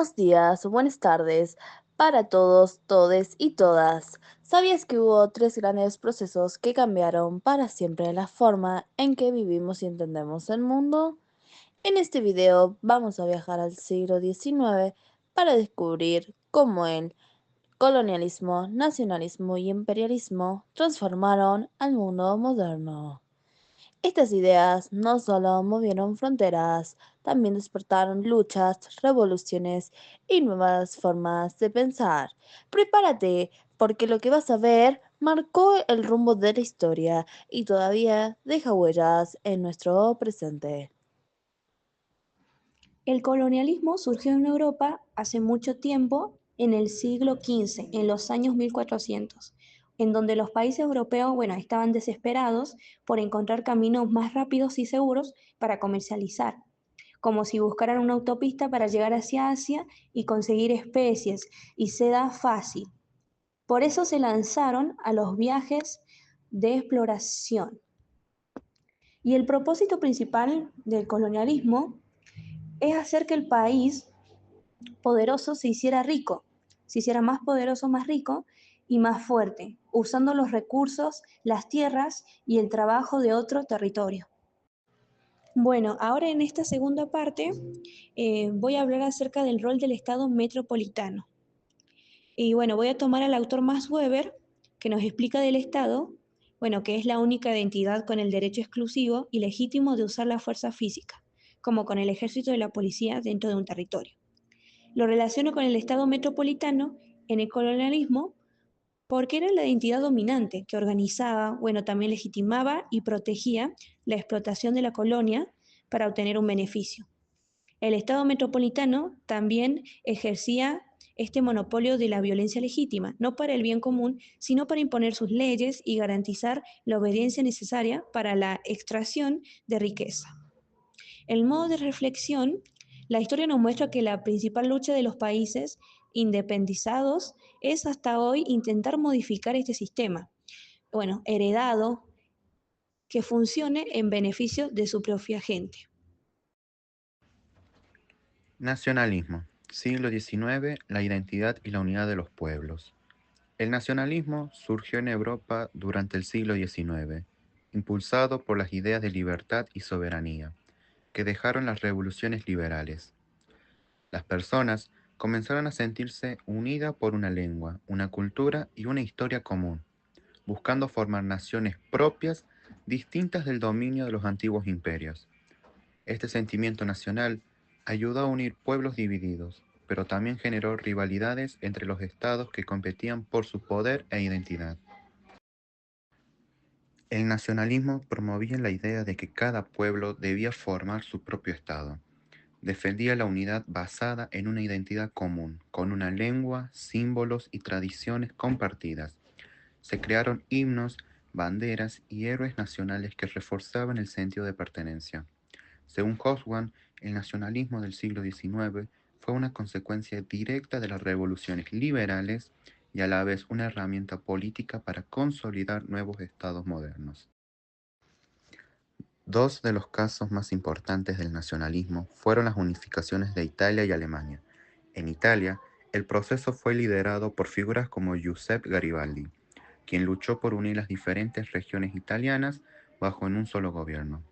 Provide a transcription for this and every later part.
Buenos días o buenas tardes para todos, todes y todas. ¿Sabías que hubo tres grandes procesos que cambiaron para siempre la forma en que vivimos y entendemos el mundo? En este video vamos a viajar al siglo XIX para descubrir cómo el colonialismo, nacionalismo y imperialismo transformaron al mundo moderno. Estas ideas no solo movieron fronteras, también despertaron luchas, revoluciones y nuevas formas de pensar. Prepárate, porque lo que vas a ver marcó el rumbo de la historia y todavía deja huellas en nuestro presente. El colonialismo surgió en Europa hace mucho tiempo, en el siglo XV, en los años 1400, en donde los países europeos, estaban desesperados por encontrar caminos más rápidos y seguros para comercializar, como si buscaran una autopista para llegar hacia Asia y conseguir especies y seda fácil. Por eso se lanzaron a los viajes de exploración. Y el propósito principal del colonialismo es hacer que el país poderoso se hiciera rico, se hiciera más poderoso, más rico y más fuerte, usando los recursos, las tierras y el trabajo de otro territorio. Bueno, ahora en esta segunda parte voy a hablar acerca del rol del Estado metropolitano. Y bueno, voy a tomar al autor Max Weber, que nos explica del Estado, bueno, que es la única entidad con el derecho exclusivo y legítimo de usar la fuerza física, como con el ejército y la policía dentro de un territorio. Lo relaciono con el Estado metropolitano en el colonialismo porque era la entidad dominante que organizaba, bueno, también legitimaba y protegía la explotación de la colonia para obtener un beneficio. El Estado metropolitano también ejercía este monopolio de la violencia legítima, no para el bien común, sino para imponer sus leyes y garantizar la obediencia necesaria para la extracción de riqueza. El modo de reflexión, la historia nos muestra que la principal lucha de los países independizados es hasta hoy intentar modificar este sistema, bueno, heredado, que funcione en beneficio de su propia gente. Nacionalismo. Siglo XIX. La identidad y la unidad de los pueblos. El nacionalismo surgió en Europa durante el siglo XIX, impulsado por las ideas de libertad y soberanía, que dejaron las revoluciones liberales. Las personas comenzaron a sentirse unidas por una lengua, una cultura y una historia común, buscando formar naciones propias distintas del dominio de los antiguos imperios. Este sentimiento nacional ayudó a unir pueblos divididos, pero también generó rivalidades entre los estados que competían por su poder e identidad. El nacionalismo promovía la idea de que cada pueblo debía formar su propio estado. Defendía la unidad basada en una identidad común, con una lengua, símbolos y tradiciones compartidas. Se crearon himnos, banderas y héroes nacionales que reforzaban el sentido de pertenencia. Según Hobsbawm, el nacionalismo del siglo XIX fue una consecuencia directa de las revoluciones liberales y a la vez una herramienta política para consolidar nuevos estados modernos. Dos de los casos más importantes del nacionalismo fueron las unificaciones de Italia y Alemania. En Italia, el proceso fue liderado por figuras como Giuseppe Garibaldi, quien luchó por unir las diferentes regiones italianas bajo en un solo gobierno.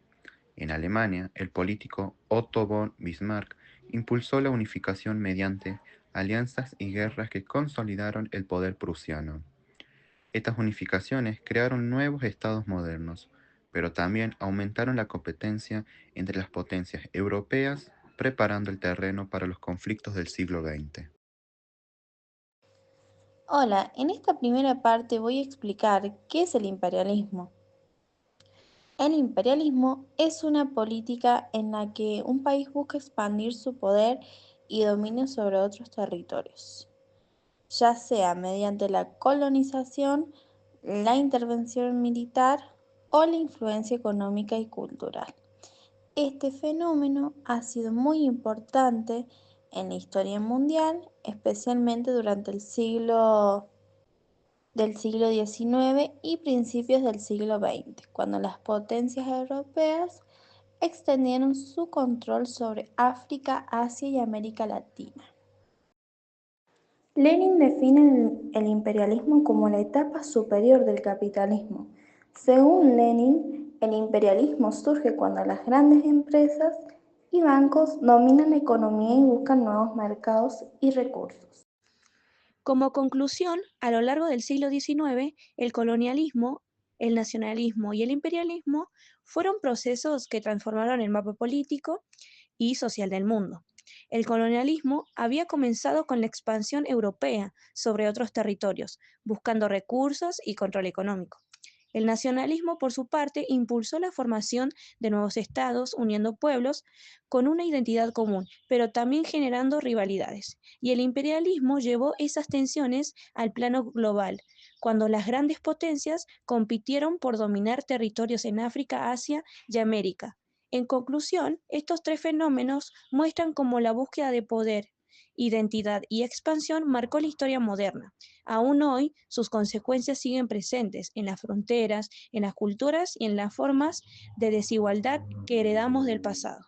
En Alemania, el político Otto von Bismarck impulsó la unificación mediante alianzas y guerras que consolidaron el poder prusiano. Estas unificaciones crearon nuevos estados modernos, pero también aumentaron la competencia entre las potencias europeas, preparando el terreno para los conflictos del siglo XX. Hola, en esta primera parte voy a explicar qué es el imperialismo. El imperialismo es una política en la que un país busca expandir su poder y dominio sobre otros territorios, ya sea mediante la colonización, la intervención militar o la influencia económica y cultural. Este fenómeno ha sido muy importante en la historia mundial, especialmente durante el siglo XIX y principios del siglo XX, cuando las potencias europeas extendieron su control sobre África, Asia y América Latina. Lenin define el imperialismo como la etapa superior del capitalismo. Según Lenin, el imperialismo surge cuando las grandes empresas y bancos dominan la economía y buscan nuevos mercados y recursos. Como conclusión, a lo largo del siglo XIX, el colonialismo, el nacionalismo y el imperialismo fueron procesos que transformaron el mapa político y social del mundo. El colonialismo había comenzado con la expansión europea sobre otros territorios, buscando recursos y control económico. El nacionalismo, por su parte, impulsó la formación de nuevos estados, uniendo pueblos con una identidad común, pero también generando rivalidades. Y el imperialismo llevó esas tensiones al plano global, cuando las grandes potencias compitieron por dominar territorios en África, Asia y América. En conclusión, estos tres fenómenos muestran cómo la búsqueda de poder, identidad y expansión marcó la historia moderna. Aún hoy, sus consecuencias siguen presentes en las fronteras, en las culturas y en las formas de desigualdad que heredamos del pasado.